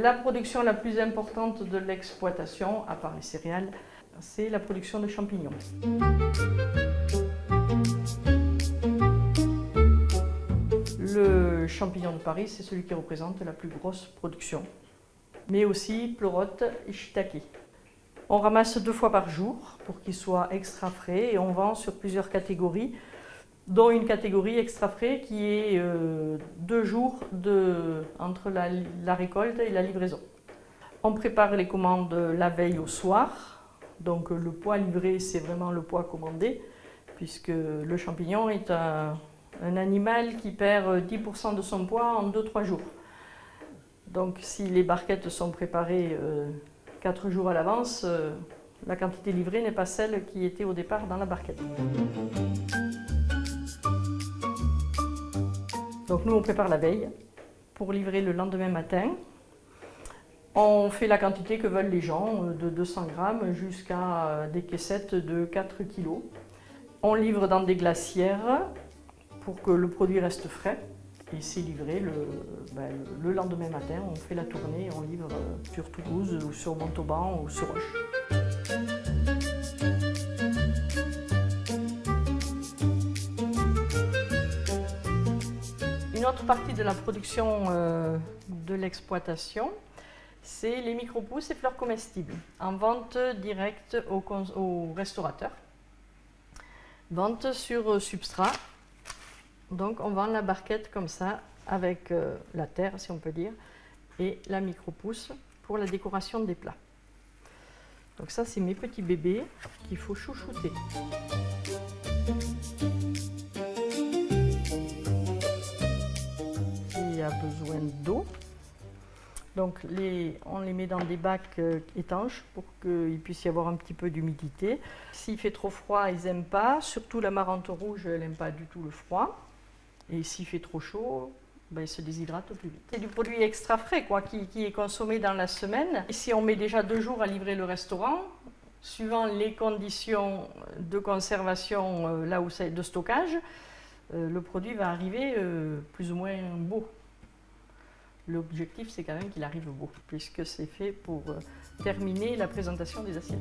La production la plus importante de l'exploitation, à part les céréales, c'est la production de champignons. Le champignon de Paris, c'est celui qui représente la plus grosse production, mais aussi pleurote et shiitake. On ramasse 2 fois par jour pour qu'il soit extra frais et on vend sur plusieurs catégories, dont une catégorie extra frais qui est 2 jours entre la récolte et la livraison. On prépare les commandes la veille au soir, donc le poids livré c'est vraiment le poids commandé, puisque le champignon est un animal qui perd 10% de son poids en 2-3 jours. Donc si les barquettes sont préparées 4 jours à l'avance, la quantité livrée n'est pas celle qui était au départ dans la barquette. Donc nous on prépare la veille pour livrer le lendemain matin. On fait la quantité que veulent les gens, de 200 grammes jusqu'à des caissettes de 4 kg. On livre dans des glacières pour que le produit reste frais. Et c'est livré le lendemain matin, on fait la tournée, on livre sur Toulouse ou sur Montauban ou sur Auch. Une autre partie de la production de l'exploitation, c'est les micro-pousses et fleurs comestibles, en vente directe aux restaurateurs. Vente sur substrat. Donc on vend la barquette comme ça, avec la terre si on peut dire, et la micro-pousse pour la décoration des plats. Donc ça c'est mes petits bébés qu'il faut chouchouter. Il y a besoin d'eau. Donc on les met dans des bacs étanches pour qu'il puisse y avoir un petit peu d'humidité. S'il fait trop froid, ils n'aiment pas, surtout la marante rouge, elle n'aime pas du tout le froid. Et s'il fait trop chaud, il se déshydrate plus vite. C'est du produit extra frais qui est consommé dans la semaine. Et si on met déjà 2 jours à livrer le restaurant, suivant les conditions de conservation de stockage, le produit va arriver plus ou moins beau. L'objectif, c'est quand même qu'il arrive beau, puisque c'est fait pour terminer la présentation des assiettes.